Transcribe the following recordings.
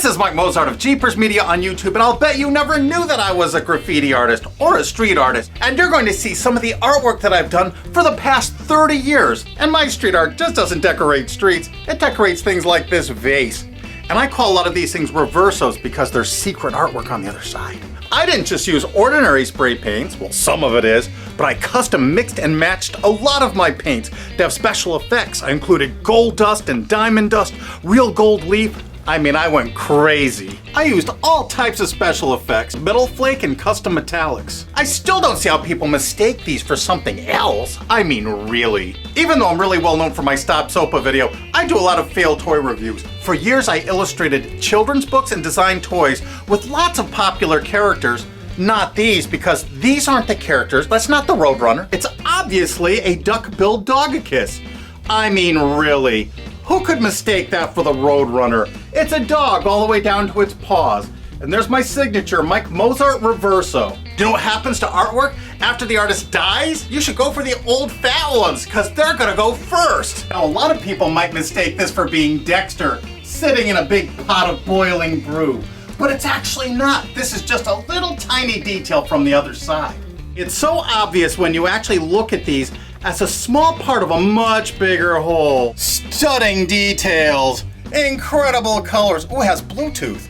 This is Mike Mozart of JeepersMedia on YouTube, and I'll bet you never knew that I was a graffiti artist or a street artist. And you're going to see some of the artwork that I've done for the past 30 years. And my street art just doesn't decorate streets, it decorates things like this vase. And I call a lot of these things reversos because there's secret artwork on the other side. I didn't just use ordinary spray paints, well some of it is, but I custom mixed and matched a lot of my paints to have special effects. I included gold dust and diamond dust, real gold leaf. I mean, I went crazy. I used all types of special effects, metal flake and custom metallics. I still don't see how people mistake these for something else. I mean, really. Even though I'm really well known for my Stop Sopa video, I do a lot of failed toy reviews. For years, I illustrated children's books and designed toys with lots of popular characters. Not these, because these aren't the characters. That's not the Roadrunner. It's obviously a duck-billed dogicus. I mean, really. Who could mistake that for the Roadrunner? It's a dog all the way down to its paws. And there's my signature, Mike Mozart Reverso. Do you know what happens to artwork after the artist dies? You should go for the old fat ones, because they're gonna go first. Now, a lot of people might mistake this for being Dexter, sitting in a big pot of boiling brew. But it's actually not. This is just a little tiny detail from the other side. It's so obvious when you actually look at these as a small part of a much bigger whole. Stunning details, incredible colors. Oh, it has Bluetooth.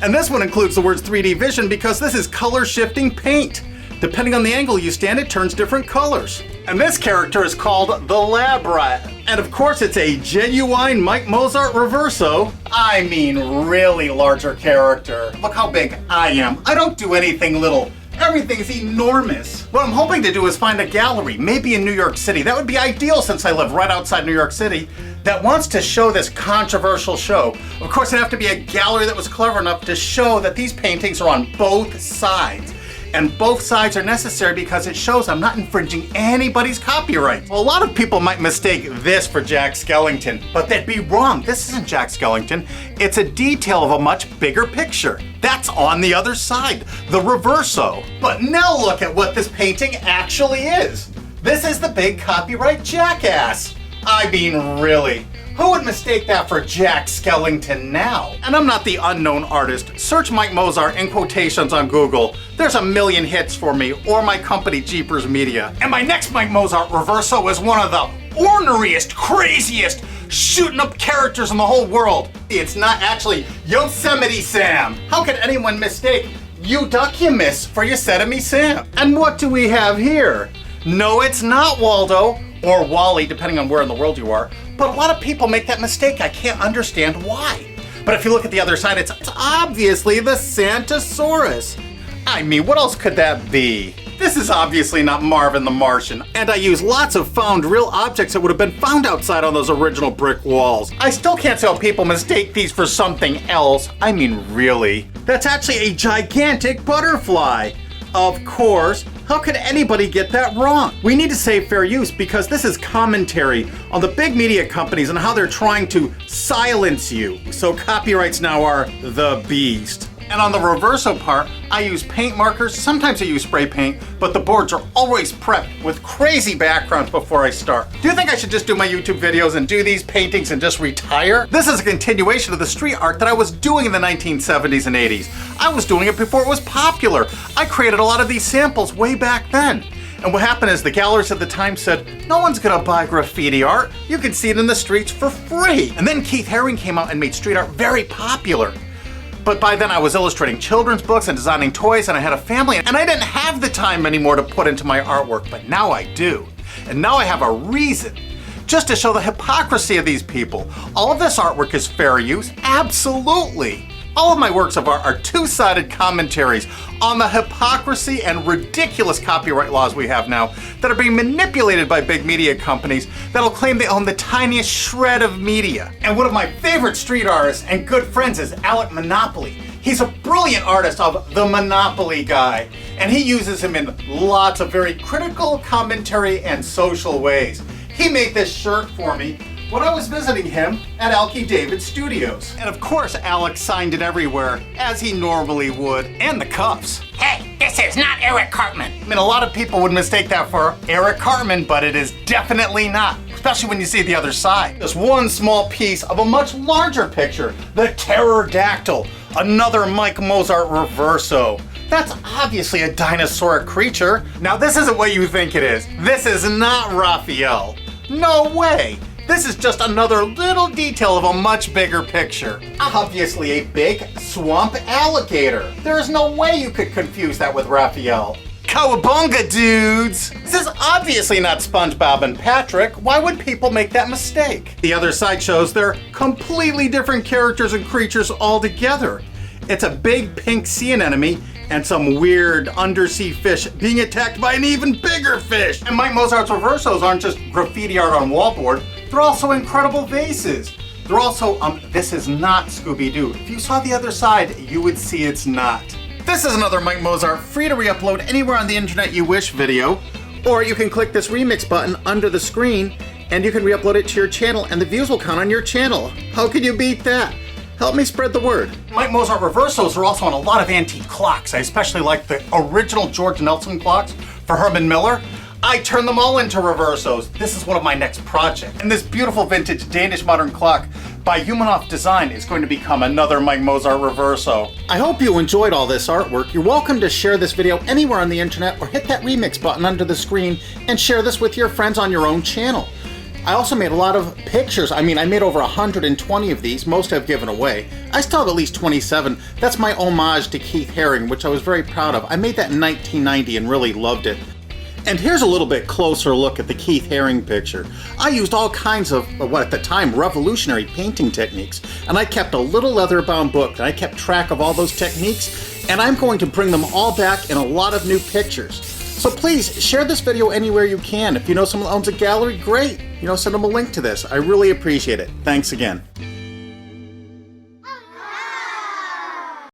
And this one includes the words 3D vision because this is color shifting paint. Depending on the angle you stand, it turns different colors. And this character is called the Lab Rat. And of course it's a genuine Mike Mozart Reverso. I mean, really larger character. Look how big I am. I don't do anything little. Everything's enormous. What I'm hoping to do is find a gallery, maybe in New York City. That would be ideal since I live right outside New York City, that wants to show this controversial show. Of course, it'd have to be a gallery that was clever enough to show that these paintings are on both sides. And both sides are necessary because it shows I'm not infringing anybody's copyright. Well, a lot of people might mistake this for Jack Skellington, but they'd be wrong. This isn't Jack Skellington. It's a detail of a much bigger picture. That's on the other side, the Reverso. But now look at what this painting actually is. This is the big copyright jackass. I mean, really. Who would mistake that for Jack Skellington now? And I'm not the unknown artist. Search Mike Mozart in quotations on Google. There's a million hits for me, or my company, JeepersMedia. And my next Mike Mozart Reverso is one of the orneriest, craziest, shooting up characters in the whole world. It's not actually Yosemite Sam. How could anyone mistake Euduckimus for Yosemite Sam? And what do we have here? No, it's not Waldo, or Wally, depending on where in the world you are. But a lot of people make that mistake. I can't understand why. But if you look at the other side, it's obviously the Santosaurus. I mean, what else could that be? This is obviously not Marvin the Martian, and I use lots of found real objects that would have been found outside on those original brick walls. I still can't see how people mistake these for something else. I mean, really. That's actually a gigantic butterfly. Of course. How could anybody get that wrong? We need to save fair use because this is commentary on the big media companies and how they're trying to silence you. So copyrights now are the beast. And on the Reverso part, I use paint markers, sometimes I use spray paint, but the boards are always prepped with crazy backgrounds before I start. Do you think I should just do my YouTube videos and do these paintings and just retire? This is a continuation of the street art that I was doing in the 1970s and 80s. I was doing it before it was popular. I created a lot of these samples way back then. And what happened is the galleries at the time said, no one's gonna buy graffiti art. You can see it in the streets for free. And then Keith Haring came out and made street art very popular. But by then I was illustrating children's books and designing toys, and I had a family, and I didn't have the time anymore to put into my artwork, but now I do. And now I have a reason, just to show the hypocrisy of these people. All of this artwork is fair use, absolutely. All of my works of art are two-sided commentaries on the hypocrisy and ridiculous copyright laws we have now that are being manipulated by big media companies that'll claim they own the tiniest shred of media. And one of my favorite street artists and good friends is Alec Monopoly. He's a brilliant artist of the Monopoly guy, and he uses him in lots of very critical commentary and social ways. He made this shirt for me when I was visiting him at Alki David Studios. And of course, Alex signed it everywhere, as he normally would, and the cuffs. Hey, this is not Eric Cartman. I mean, a lot of people would mistake that for Eric Cartman, but it is definitely not. especially when you see the other side. Just one small piece of a much larger picture, the pterodactyl, another Mike Mozart Reverso. That's obviously a dinosauric creature. Now this isn't what you think it is. This is not Raphael. No way. This is just another little detail of a much bigger picture. Obviously a big swamp alligator. There is no way you could confuse that with Raphael. Cowabunga, dudes! This is obviously not SpongeBob and Patrick. Why would people make that mistake? The other side shows they're completely different characters and creatures altogether. It's a big pink sea anemone and some weird undersea fish being attacked by an even bigger fish. And Mike Mozart's Reversos aren't just graffiti art on wallboard, they're also incredible vases. They're also, this is not Scooby-Doo. If you saw the other side, you would see it's not. This is another Mike Mozart free to re-upload anywhere on the internet you wish video, or you can click this remix button under the screen and you can re-upload it to your channel and the views will count on your channel. How can you beat that? Help me spread the word. Mike Mozart Reversos are also on a lot of antique clocks. I especially like the original George Nelson clocks for Herman Miller. I turn them all into Reversos. This is one of my next projects. And this beautiful vintage Danish modern clock by Humanoff Design is going to become another Mike Mozart Reverso. I hope you enjoyed all this artwork. You're welcome to share this video anywhere on the internet or hit that remix button under the screen and share this with your friends on your own channel. I also made a lot of pictures. I made over 120 of these. Most I've given away. I still have at least 27. That's my homage to Keith Haring, which I was very proud of. I made that in 1990 and really loved it. And here's a little bit closer look at the Keith Haring picture. I used all kinds of, what at the time, revolutionary painting techniques. And I kept a little leather-bound book and I kept track of all those techniques. And I'm going to bring them all back in a lot of new pictures. So please, share this video anywhere you can. If you know someone who owns a gallery, great. Send them a link to this. I really appreciate it. Thanks again.